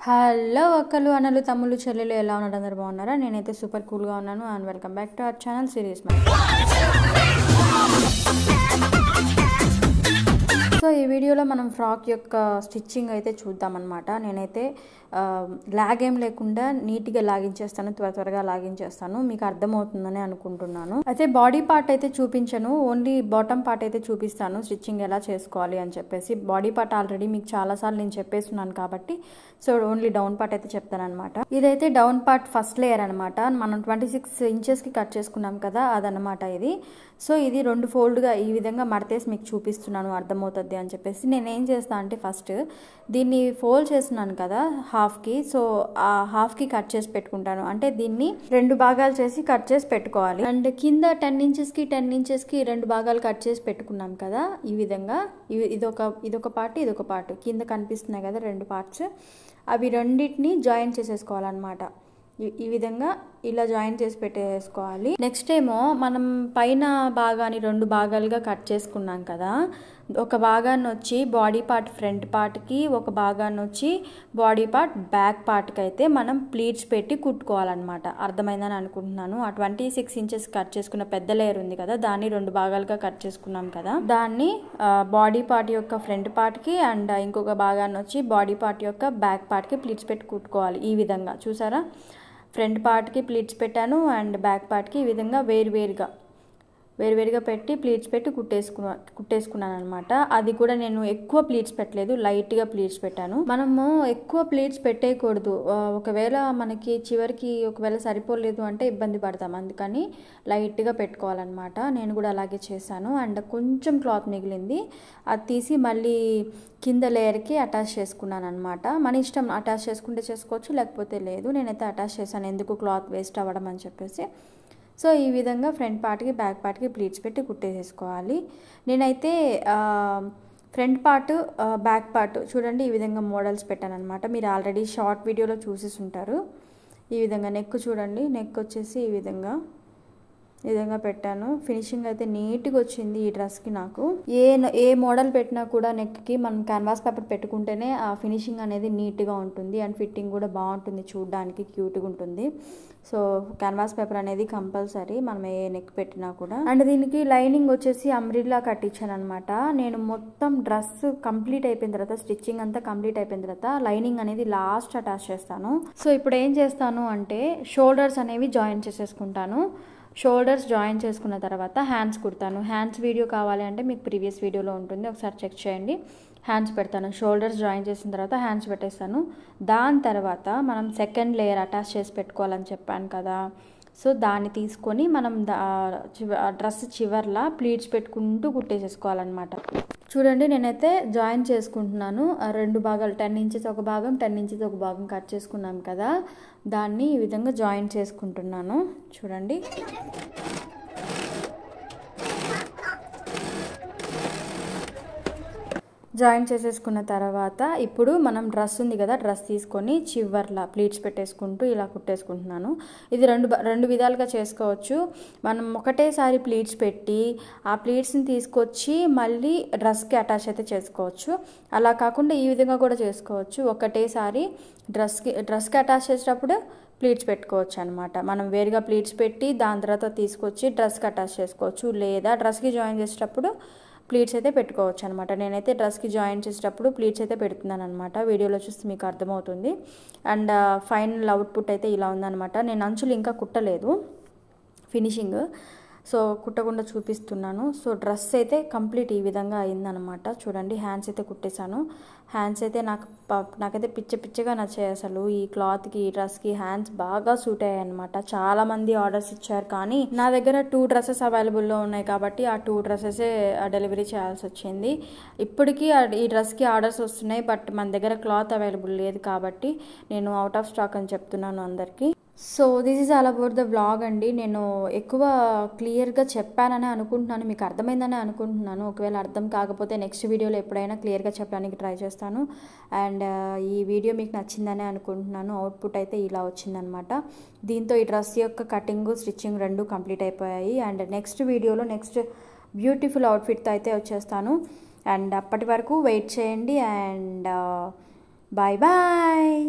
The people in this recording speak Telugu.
హలో అక్కలు అన్నలు తమ్ముళ్ళు చెల్లెలు ఎలా ఉన్నారు? అందరూ బాగున్నారా? నేనైతే సూపర్ కూల్గా ఉన్నాను. And welcome back to our channel series my. So ఈ వీడియోలో మనం ఫ్రాక్ యొక్క స్టిచ్చింగ్ అయితే చూద్దామన్నమాట. నేనైతే లాగ్ ఏం లేకుండా నీట్గా లాగించేస్తాను, త్వరగా లాగించేస్తాను. మీకు అర్థమవుతుందని అనుకుంటున్నాను. అయితే బాడీ పార్ట్ అయితే చూపించను, ఓన్లీ బాటమ్ పార్ట్ అయితే చూపిస్తాను స్టిచ్చింగ్ ఎలా చేసుకోవాలి అని చెప్పేసి. బాడీ పార్ట్ ఆల్రెడీ మీకు చాలాసార్లు నేను చెప్పేస్తున్నాను కాబట్టి సో ఓన్లీ డౌన్ పార్ట్ అయితే చెప్తాను అనమాట. ఇదైతే డౌన్ పార్ట్ ఫస్ట్ లేయర్ అనమాట. మనం 26 ఇంచెస్కి కట్ చేసుకున్నాం కదా, అదనమాట ఇది. సో ఇది 2 ఫోల్డ్గా ఈ విధంగా మడతేసి మీకు చూపిస్తున్నాను అర్థమవుతుంది అని చెప్పేసి. నేను ఏం చేస్తాను అంటే ఫస్ట్ దీన్ని ఫోల్డ్ చేస్తున్నాను కదా హాఫ్కి, సో ఆ హాఫ్కి కట్ చేసి పెట్టుకుంటాను. అంటే దీన్ని 2 భాగాలు చేసి కట్ చేసి పెట్టుకోవాలి. అండ్ కింద 10 ఇంచెస్కి 10 ఇంచెస్కి 2 భాగాలు కట్ చేసి పెట్టుకున్నాం కదా ఈ విధంగా. ఇదొక పార్ట్, ఇదొక పార్ట్. కింద కనిపిస్తున్నాయి కదా 2 పార్ట్స్, అవి రెండింటిని జాయిన్ చేసేసుకోవాలన్నమాట. ఈ విధంగా ఇలా జాయిన్ చేసి పెట్టేసుకోవాలి. నెక్స్ట్ ఏమో మనం పైన భాగాన్ని 2 భాగాలుగా కట్ చేసుకున్నాం కదా, ఒక భాగాన్ని వచ్చి బాడీ పార్ట్ ఫ్రంట్ పార్ట్కి, ఒక భాగాన్ని వచ్చి బాడీ పార్ట్ బ్యాక్ పార్ట్కి అయితే మనం ప్లీట్స్ పెట్టి కుట్టుకోవాలన్నమాట. అర్థమైందని అనుకుంటున్నాను. ఆ 26 ఇంచెస్ కట్ చేసుకున్న పెద్ద లేయర్ ఉంది కదా, దాన్ని 2 భాగాలుగా కట్ చేసుకున్నాం కదా, దాన్ని బాడీ పార్ట్ యొక్క ఫ్రంట్ పార్ట్కి అండ్ ఇంకొక భాగాన్ని వచ్చి బాడీ పార్ట్ యొక్క బ్యాక్ పార్ట్కి ప్లీట్స్ పెట్టి కుట్టుకోవాలి. ఈ విధంగా చూసారా, ఫ్రంట్ పార్ట్కి ప్లీట్స్ పెట్టాను అండ్ బ్యాక్ పార్ట్కి ఈ విధంగా వేరువేరుగా పెట్టి ప్లీట్స్ పెట్టి కుట్టేసుకున్నాను అనమాట. అది కూడా నేను ఎక్కువ ప్లీట్స్ పెట్టలేదు, లైట్గా ప్లీట్స్ పెట్టాను. మనము ఎక్కువ ప్లీట్స్ పెట్టేయకూడదు. ఒకవేళ మనకి చివరికి ఒకవేళ సరిపోలేదు అంటే ఇబ్బంది పడతాం, అందుకని లైట్గా పెట్టుకోవాలన్నమాట. నేను కూడా అలాగే చేశాను. అండ్ కొంచెం క్లాత్ మిగిలింది, అది తీసి మళ్ళీ కింద లేయర్కి అటాచ్ చేసుకున్నాను అనమాట. మన ఇష్టం, అటాచ్ చేసుకుంటే చేసుకోవచ్చు, లేకపోతే లేదు. నేనైతే అటాచ్ చేశాను, ఎందుకు క్లాత్ వేస్ట్ అవ్వడం అని చెప్పేసి. సో ఈ విధంగా ఫ్రంట్ పార్ట్కి బ్యాక్ పార్ట్కి ప్లీట్స్ పెట్టి కుట్టేసేసుకోవాలి. నేనైతే ఫ్రంట్ పార్ట్ బ్యాక్ పార్ట్ చూడండి ఈ విధంగా మోడల్స్ పెట్టాను అనమాట. మీరు ఆల్రెడీ షార్ట్ వీడియోలో చూసేసి ఉంటారు. ఈ విధంగా నెక్ చూడండి, నెక్ వచ్చేసి ఈ విధంగా పెట్టాను. ఫినిషింగ్ అయితే నీట్గా వచ్చింది ఈ డ్రెస్కి. నాకు ఏ మోడల్ పెట్టినా కూడా నెక్కి మనం క్యాన్వాస్ పేపర్ పెట్టుకుంటేనే ఆ ఫినిషింగ్ అనేది నీట్గా ఉంటుంది అండ్ ఫిట్టింగ్ కూడా బాగుంటుంది, చూడడానికి క్యూట్గా ఉంటుంది. సో క్యాన్వాస్ పేపర్ అనేది కంపల్సరీ మనం ఏ నెక్ పెట్టినా కూడా. అండ్ దీనికి లైనింగ్ వచ్చేసి అంబ్రిల్లా కట్టించాను అనమాట. నేను మొత్తం డ్రెస్ కంప్లీట్ అయిపోయిన తర్వాత, స్టిచ్చింగ్ అంతా కంప్లీట్ అయిపోయిన తర్వాత లైనింగ్ అనేది లాస్ట్ అటాచ్ చేస్తాను. సో ఇప్పుడు ఏం చేస్తాను అంటే షోల్డర్స్ అనేవి జాయిన్ చేసేసుకుంటాను. షోల్డర్స్ జాయిన్ చేసుకున్న తర్వాత హ్యాండ్స్ కుడతాను. హ్యాండ్స్ వీడియో కావాలి అంటే మీకు ప్రీవియస్ వీడియోలో ఉంటుంది, ఒకసారి చెక్ చేయండి. హ్యాండ్స్ పెడతాను. షోల్డర్స్ జాయిన్ చేసిన తర్వాత హ్యాండ్స్ పెట్టేస్తాను. దాని తర్వాత మనం సెకండ్ లేయర్ అటాచ్ చేసి పెట్టుకోవాలని చెప్పాను కదా, సో దాన్ని తీసుకొని మనం డ్రెస్ చివర్లా ప్లీట్స్ పెట్టుకుంటూ కుట్టేసేసుకోవాలన్నమాట. చూడండి నేనైతే జాయిన్ చేసుకుంటున్నాను. 2 భాగాలు 10 ఇంచెస్ ఒక భాగం, 10 ఇంచెస్ ఒక భాగం కట్ చేసుకున్నాం కదా, దాన్ని ఈ విధంగా జాయిన్ చేసుకుంటున్నాను. చూడండి జాయిన్ చేసేసుకున్న తర్వాత ఇప్పుడు మనం డ్రెస్ ఉంది కదా, డ్రెస్ తీసుకొని చివర్లా ప్లీట్స్ పెట్టేసుకుంటూ ఇలా కుట్టేసుకుంటున్నాను. ఇది రెండు విధాలుగా చేసుకోవచ్చు. మనం ఒకటేసారి ప్లీట్స్ పెట్టి ఆ ప్లీట్స్ని తీసుకొచ్చి మళ్ళీ డ్రెస్కి అటాచ్ అయితే చేసుకోవచ్చు. అలా కాకుండా ఈ విధంగా కూడా చేసుకోవచ్చు. ఒకటేసారి డ్రెస్కి అటాచ్ చేసేటప్పుడు ప్లీట్స్ పెట్టుకోవచ్చు అనమాట. మనం వేరుగా ప్లీట్స్ పెట్టి దాని తర్వాత తీసుకొచ్చి డ్రెస్కి అటాచ్ చేసుకోవచ్చు, లేదా డ్రెస్కి జాయిన్ చేసేటప్పుడు ప్లీట్స్ అయితే పెట్టుకోవచ్చు అనమాట. నేనైతే డ్రెస్కి జాయిన్ చేసేటప్పుడు ప్లీట్స్ అయితే పెడుతున్నాను అనమాట. వీడియోలో చూస్తే మీకు అర్థమవుతుంది. అండ్ ఫైనల్ అవుట్పుట్ అయితే ఇలా ఉందనమాట. నేను అంచులు ఇంకా కుట్టలేదు, ఫినిషింగ్ సో కుట్టకుండా చూపిస్తున్నాను. సో డ్రెస్ అయితే కంప్లీట్ ఈ విధంగా అయిందనమాట. చూడండి హ్యాండ్స్ అయితే కుట్టేశాను. హ్యాండ్స్ అయితే నాకైతే పిచ్చగా నచ్చాయి అసలు. ఈ క్లాత్కి, ఈ డ్రెస్కి హ్యాండ్స్ బాగా సూట్ అయ్యాయి అనమాట. చాలామంది ఆర్డర్స్ ఇచ్చారు, కానీ నా దగ్గర 2 డ్రెస్సెస్ అవైలబుల్లో ఉన్నాయి కాబట్టి ఆ 2 డ్రెస్సెసే డెలివరీ చేయాల్సి వచ్చింది. ఇప్పటికీ ఈ డ్రెస్కి ఆర్డర్స్ వస్తున్నాయి, బట్ మన దగ్గర క్లాత్ అవైలబుల్ లేదు కాబట్టి నేను అవుట్ ఆఫ్ స్టాక్ అని చెప్తున్నాను అందరికీ. So this is all about the vlog అండి. నేను ఎక్కువ క్లియర్గా చెప్పానని అనుకుంటున్నాను, మీకు అర్థమైందని అనుకుంటున్నాను. ఒకవేళ అర్థం కాకపోతే నెక్స్ట్ వీడియోలో ఎప్పుడైనా క్లియర్గా చెప్పడానికి ట్రై చేస్తాను. అండ్ ఈ వీడియో మీకు నచ్చిందని అనుకుంటున్నాను. అవుట్పుట్ అయితే ఇలా వచ్చిందనమాట. దీంతో ఈ డ్రెస్ యొక్క కటింగ్, స్టిచ్చింగ్ 2 కంప్లీట్ అయిపోయాయి. అండ్ నెక్స్ట్ వీడియోలో నెక్స్ట్ బ్యూటిఫుల్ అవుట్ఫిట్తో అయితే వచ్చేస్తాను. అండ్ అప్పటి వరకు వెయిట్ చేయండి. And bye bye.